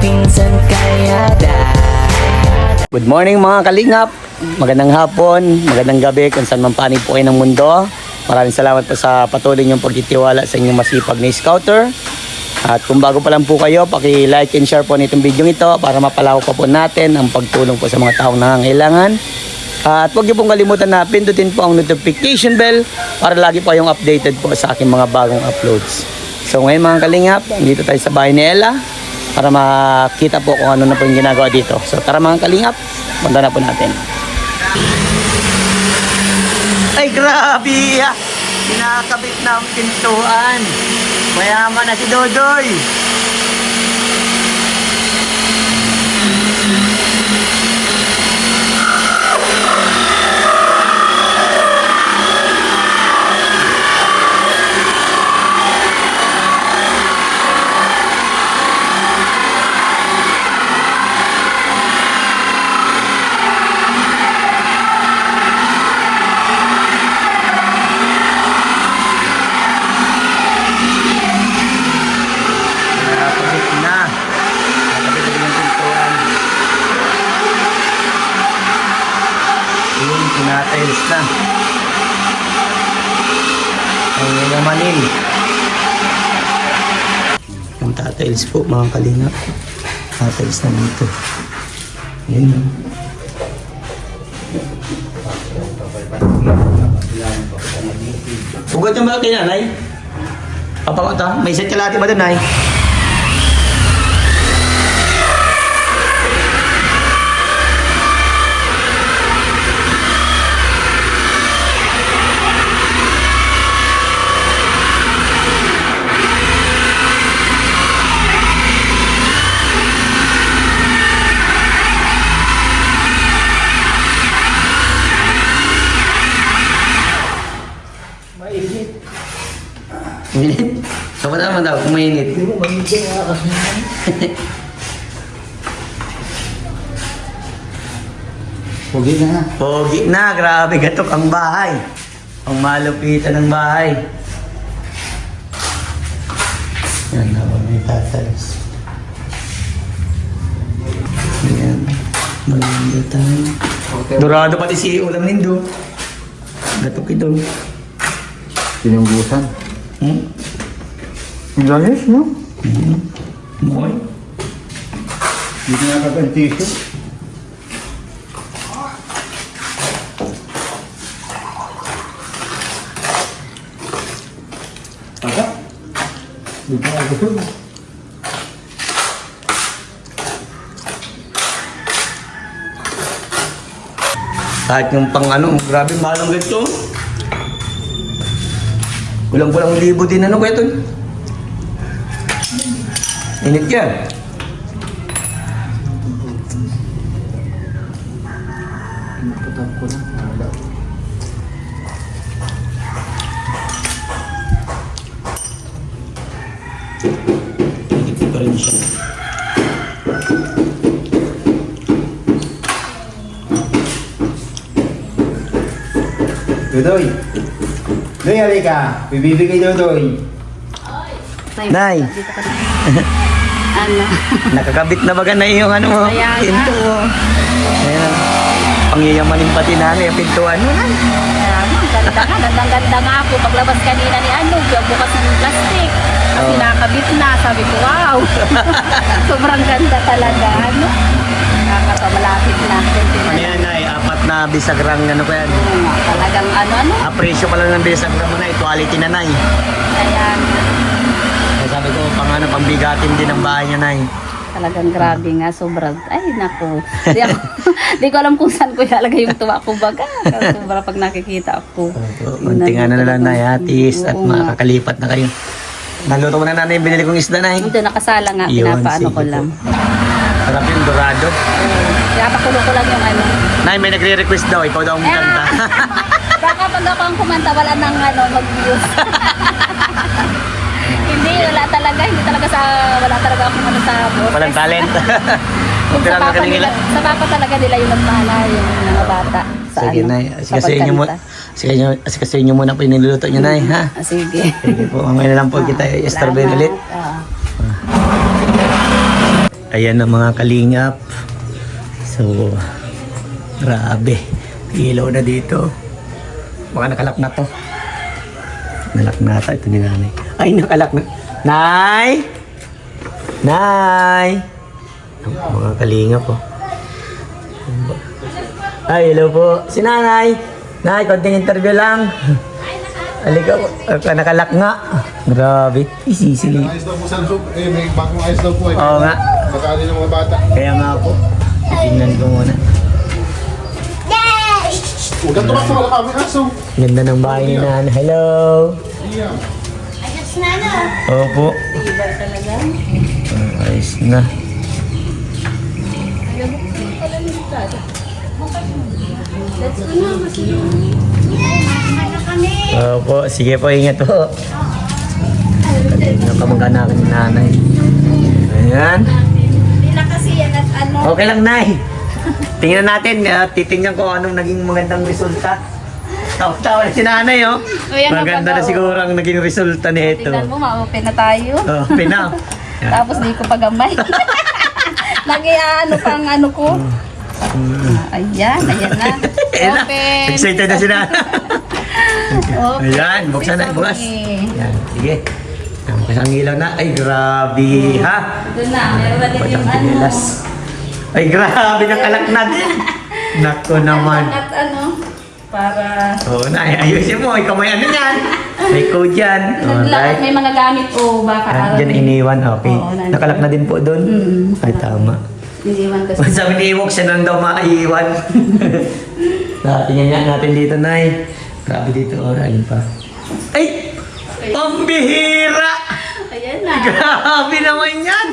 pinsan kaya Good morning mga kalingap. Magandang hapon, magandang gabi kung saan man panig po kayo ng mundo. Maraming salamat po sa patuloy niyong pagtitiwala sa inyong masipag na scouter. At kung bago pa lang po kayo, paki-like and share po nitong video ito para mapalawak pa po natin ang pagtulong po sa mga taong nangangailangan. At huwag niyo pong kalimutan na pindutin po ang notification bell para lagi po kayong updated po sa aking mga bagong uploads. So ngayon mga kalingap, dito tayo sa bahay ni Ella para makita po kung ano na po yung ginagawa dito. So tara mga kalingap, punta na po natin. Ay grabe! Kinakabit na ang pintuan. Mayaman na si Dodoy. Tinatiles na ang yamanin yung tatiles po mga kalingap. Tatiles na dito. Yun o. Hugot yung mga kinanay. Papakota. May set kalati ba doon ay? Mainit? Kapag naman daw kung mainit. Mainit na kasi. Pogi na. Pogi na, grabe gatok ang bahay. Ang malupitan ng bahay. Yan, habang may tatalis. Yan. Maganda tayo. Dorado pati si Ulam Nindo. Gatok ito. Tinunggusan. Hmm? Ang langis, no? Moy. Dito na kagantisyo. Aga? Dito na gusto. Kahit yung pang ano, grabe mahal ang ganito. Kulang-kulang libo din ano kaya ito. Init yan. Napatap ko na. Wala. Init pa rin siya. Dodoy. Doy, halika. Bibibigay Dodoy. Nay. Ano? Nakakabit na baga na yung ano mo? Ayan. Pinto mo. Ayan. Pangyayamanin pati namin yung pintuan mo. Gandang-ganda nga ako. Paglabas kanina ni ano, bukas ng plastic. Kasi nakakabit na. Sabi ko, wow. Sobrang ganda talaga. Ano? Nakakatawa, malapit na. Ano yan, Nay? Apat na bisagrang ano pa yan? Talagang ano. Presyo pa lang ng bisagrang mo, Nay. Quality na, Nay. Ayan. Kaya sabi ko, pambigatin din ang bahay niya, Nay. Talagang grabe nga. Sobrang, ay naku. Di ko alam kung saan ko ilalagay yung tuwa ko baga. Sobrang pag nakikita ako. Munting ano na lang, Nay. Hatis at Oo nga. makakalipat na kayo. Naluto mo na, Nanay, yung binili kong isda, Nay. Ito nakasala nga. Yun, Pinapaano ko sige lang. po. Sarap yung dorado. Pinapakulo ko lang yung ano. Nay, may nagre-request daw. Ikaw daw ang kanta. Baka pag ako ang kumanta, wala nang ano, mag-views. Hindi, wala talaga. Hindi talaga sa, wala talaga akong ano sa boses. Walang talent. Kung sa papa nila, sa papa talaga nila yung nagmana, yung mga bata. Sa Sige, ano, Nay. sa Asikasuhin niyo pagkanta. Asikasuhin niyo muna po yung niluluto niyo, Nay, ha? Sige. Sige po, mamaya na lang po kita i-strawberry ulit. Ayan ang mga kalingap. So, grabe. Ilaw na dito. Baka nakalak na to. Nalak na ata. Ito ni nanay. Ay, nakalak na. Nay! Nay! Mga kalingap po. Ay, hello po. Si nanay. Nay, konting interview lang. Halika po. Nakalak nga. Grabe. Isisili. Ayos daw po sa loob. May bagong ayos daw po. Oo nga. Nakali ng mga bata. Kaya nga po. Tingnan ko muna. Udah tumak wala kami aso. Ganda ng bahay ni nanay. Hello. Iya. Opo. Ayos na. Opo. Sige po. Ingat po. Ang kamag-anak ni nanay. Ayan. Hindi na kasi yan at ano. Okay lang, Nay. Tingnan natin. Titingnan ko anong naging magandang resulta. Tawa-tawa na si nanay, oh. Ayan na Maganda pala, na siguro ang naging resulta nito. Tingnan mo, ma-open na tayo. Oh, pina. Tapos di ko pagamay. Nag-ano pang ano ko. Ayan na. Ayan na. Open. Excited na si nanay. Open. Ayan, buksan na, bukas. Ayan, sige. Bukas ang ilaw na. Ay, grabe, ha? Doon na, meron na din Pagkang yung ano. tigilas. Ay, grabe, nakalak na din. Nako naman. At ano, para... Oo, Nay, ayusin mo. Ikaw may ano yan. May code yan. Lahat may mga gamit po, baka Diyan iniwan, okay. Oo, nandun. Nakalak na din po doon. Ay, tama. Iniwan ko Sabi ni Iwok, siya nang daw maiiwan. Tingnan nga natin dito, Nay. Grabe dito, ayun pa. Ay! Pambihira! Ayan na. Grabe naman yan!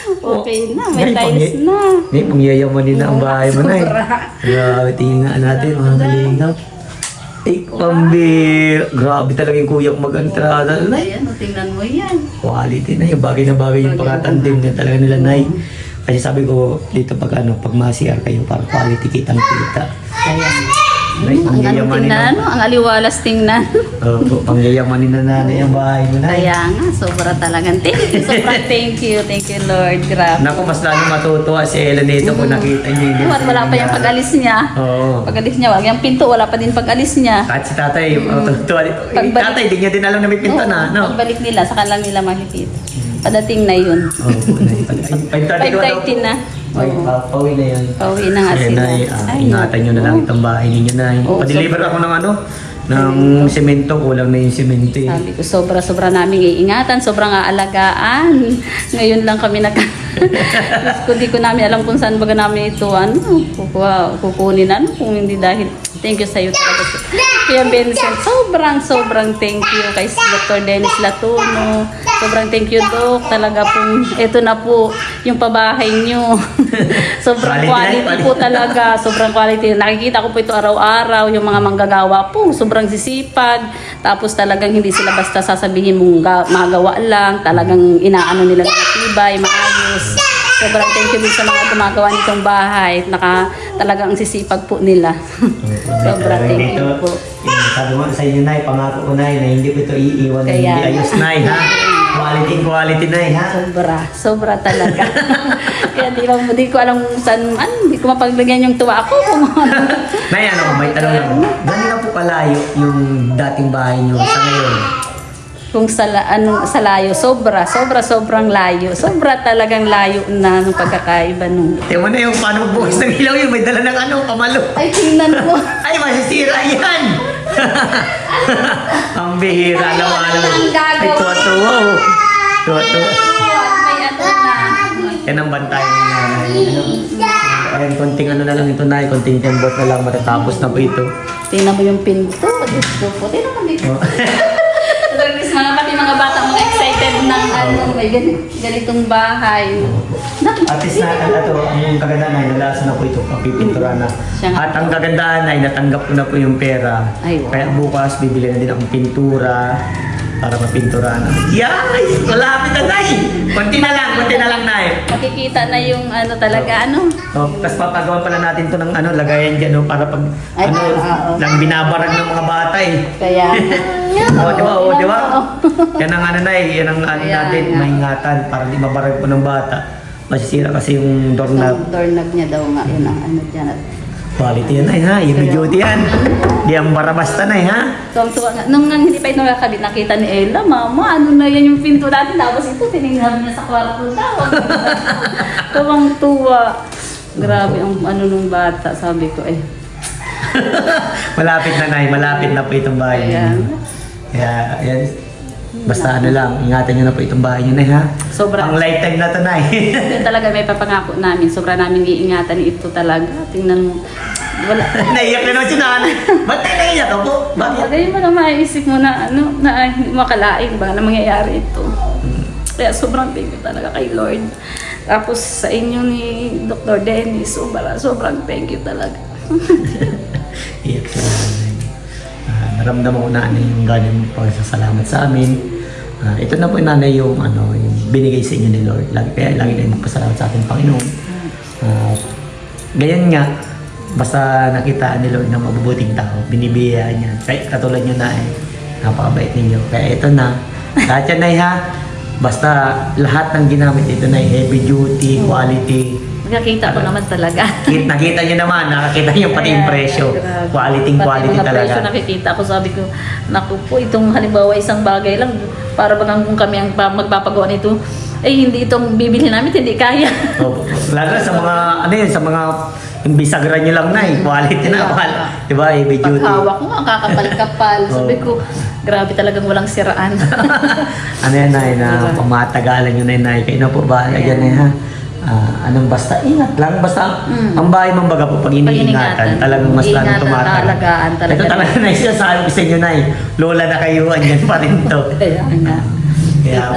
Okay na, may Nay, tiles na. May pangyayamanin na ang bahay mo, Nay. Sobra. Grabe, tingnan nga natin, mga kalingap. Ay, pambihira! Grabe talaga yung kuya ko mag-antrada, Nay. Ayan, tingnan mo yan. Quality na yung bagay na bagay yung pagkatandim na talaga nila, Nay. Kasi sabi ko dito pag ma-CR kayo para quality kitang kita. Ayan. Nay, Ang ano pangyayamanin tingnan, ano? Ang aliwalas tingnan. Opo, pangyayamanin na nanay ang bahay mo, Nay. Kaya nga, sobra talagang sobrang thank you, Lord. Grabe. Naku, mas lalo matutuwa si Ella nito kung nakita niya yung Wala pa yung pag-alis niya. Oo. Pag-alis niya, wag yung pinto, wala pa din pag-alis niya. Kahit si tatay, matutuwa dito. Eh, Pagbalik- tatay, di niya din alam na may pinta na, no? Pagbalik nila, saka lang nila makikita. Padating na yun. Oo, Nay. 5:30 na. Ay, pauwi na yun. Pauwi na nga Kaya, sila. Nay, Ay, ingatan nyo na lang itong bahay ninyo, Nay. Oo, Pa-deliver ako ng ano, ng semento. Kulang na yung semento eh. Sabi ko, sobra-sobra namin iingatan, sobrang aalagaan. Ngayon lang kami Di ko namin alam kung saan baga namin ito, kukunin, kung hindi dahil, thank you sa iyo talaga. Kuya Vincent, sobrang thank you kay Dr. Dennis Latuno. Sobrang thank you, Doc. Talaga po, ito na po, yung pabahay nyo. Sobrang quality po talaga. Sobrang quality. Nakikita ko po ito araw-araw, yung mga manggagawa po. Sobrang sisipag. Tapos talagang hindi sila basta sasabihin mong magawa lang. Talagang inaano nila na matibay, maayos. Sobrang thank you din sa mga gumagawa nitong bahay. Talagang ang sisipag po nila. Sobrang thank you po. Sabi mo sa inyo, Nay, pangako ko, Nay, na hindi ko ito iiwan. Kaya- Hindi ayos, Nay, ha? Quality, Nay, ha? Sobra talaga. Kaya di ko alam saan, hindi ko mapaglagyan yung tuwa ako. Nay, may tanong lang. Gano'n na po kalayo yung dating bahay niyo sa ngayon? Kung sa layo, sobrang layo. Sobra talagang layo na nung pagkakaiba nung. Tingnan mo na yung paano magbukas ng ilaw yun. May dala ng pamalo. Ay, tingnan mo. Ay, masisira yan! Ang bihira naman. Ang gagawin. Ay, tuwa-tuwa. Tuwa-tuwa. May ano na. Yan ang bantayan ni nanay. Ayan, konting ano na lang ito, Nay. Konting tembot na lang. Matatapos na po ito. Tingnan mo yung pinto. Diyos ko po. Tingnan mo dito. Mga bata mga excited ng may ganitong bahay. At least ang kagandahan ay nalasan na po ito, papipintura na. At ang kagandahan ay natanggap ko na po yung pera. Ay, wow. Kaya bukas bibili na din akong pintura para mapintura na. Yay! Malapit na, Nay! Konti na lang, Nay. Makikita na yung talaga Tapos papagawa pala natin to ng lagayan dyan, para pag Ay, oo. lang binabarag ng mga bata eh. Kaya Oo, di ba? Yan ang Nay, yan ang Kaya natin, nga. maingatan para di mabarag po ng bata. Masisira kasi yung doorknob. Ang doorknob niya daw nga, yun ang ano dyan. Quality yan ay ha, heavy duty yan. Di ang barabasta na ha. Tuwang-tuwa nga. Nung nga hindi pa ito nakakabit, nakita ni Ella, Mama, ano na yan yung pinto natin? Tapos ito, tinignan niya sa kwarto daw. Tuwang-tuwa. Grabe ang ano nung bata, sabi ko eh. Malapit na Nay, malapit na po itong bahay ninyo. Ayan. Kaya, yan. Basta ano lang, ingatan nyo na po itong bahay nyo Nay ha. Sobra. Ang lifetime na to Nay. Yun talaga may papangako namin. Sobra namin iingatan ito talaga. Tingnan mo. Wala. Naiyak na naman si nanay. Ba't tayo naiyak ka po? Bakit? Bagay mo na maisip mo na ano, na ay, hindi makalain ba na mangyayari ito. Kaya sobrang thank you talaga kay Lord. Tapos sa inyo ni Dr. Dennis, sobrang thank you talaga. Iyak si nanay. Naramdaman ko na yung ganyan pagsasalamat sa amin. Ito na po nanay yung, yung binigay sa inyo ni Lord. Kaya lagi tayong magpasalamat sa ating Panginoon. Ganyan nga, basta nakita ni Lord na mabubuting tao, binibiyayaan niya. Kaya katulad nyo na napakabait ninyo. Kaya ito na, lahat yan na ha. Basta lahat ng ginamit dito na heavy duty, quality. Nakakita ko naman talaga. Nakita nyo naman, nakakita nyo pati yung presyo. Quality Pati mga talaga. presyo nakikita ko, sabi ko, naku po, itong halimbawa isang bagay lang, para bang kung kami ang magpapagawa nito, hindi itong bibili namin, hindi kaya. Lalo na sa mga, sa mga yung bisagra nyo lang na quality na. Diba, heavy duty. Paghawak ko, ang kakapal-kapal. Sabi ko, grabe talagang walang siraan. Yan na pamatagalan nyo na kayo na po ba? Ayan ha. Anong basta ingat lang. Basta ang bahay mong baga po pag iniingatan, talagang mas lalo tumatagal. Alagaan talaga. Ito talaga na sinasabi ko sa inyo na lola na kayo, andyan pa rin to. Kaya nga. Kaya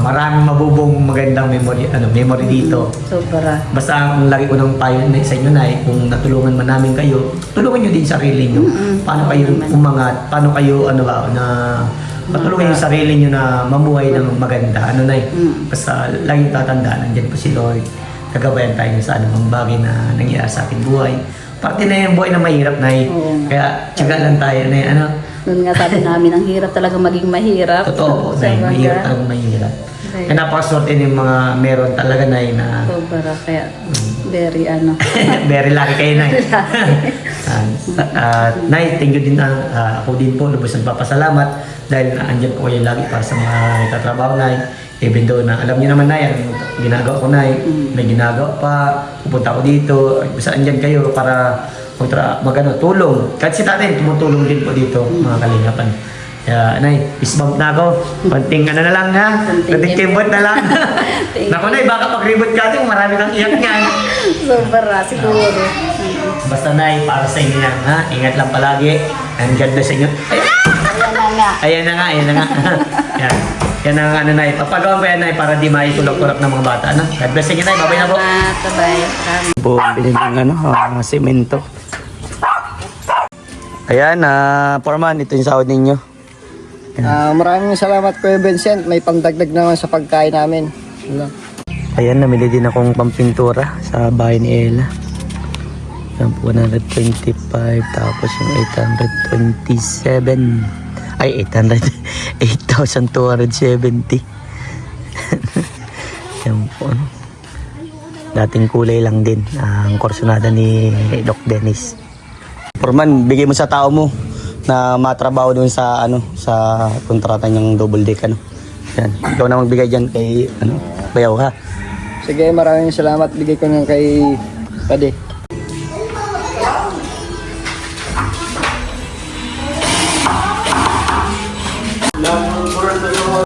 maraming mabubong magandang memory dito. Sobra. Basta ang lagi ko ng payo na sa inyo na kung natulungan man namin kayo, tulungan nyo din sarili nyo. Paano kayo umangat, paano kayo patulungan yung sarili nyo na mamuhay ng maganda. Basta laging tatandaan, nandiyan po si Lord. Kagabayan tayo sa anumang bagay na nangyayari sa ating buhay. Parte na yung buhay na mahirap na kaya tiyaga lang tayo na Noon nga sabi namin, ang hirap talaga maging mahirap. Totoo po, mahirap talagang mahirap. Kaya napakaswerte yung mga meron talaga na Sobra, kaya very very lucky kayo na Nay, thank you din ako din po, lubos nagpapasalamat dahil andyan po kayo lagi para sa mga nagtatrabaho Nay. Even though na alam niyo naman Nay, ginagawa ko Nay, may ginagawa pa, pupunta ako dito, basta andyan kayo para tulong. Kahit si tatay, tumutulong din po dito, mga kalingapan. Kaya, Nay, fist bump na ako. Konting na lang ha. Konting keyboard na lang. Naku, Nay, baka pag-reboot ka ating marami kang iyak niyan. Sobra, siguro. Basta, Nay, para sa inyo yan, ha? Ingat lang palagi. And God bless sa inyo. Ayan na nga. Yan ang Nay. Papagawa ko yan, Nay, para di maitulak-tulak ng mga bata. God bless sa inyo, Nay. Babay na po. Bye-bye. Bumili ng semento. Ayan, Foreman, ito yung sahod ninyo. Maraming salamat Kuya Vincent. May pangdagdag naman sa pagkain namin. Ayan, namili din akong pampintura sa bahay ni Ella. Yan po, 125, tapos yung 827. Ay, 8,270. Yan po, dating kulay lang din ang korsonada ni Doc Dennis. Forman, bigay mo sa tao mo na matrabaho doon sa sa kontrata niyang double deck Yan. Ikaw na magbigay diyan kay Bayaw ha. Sige, maraming salamat. Bigay ko na kay Pade.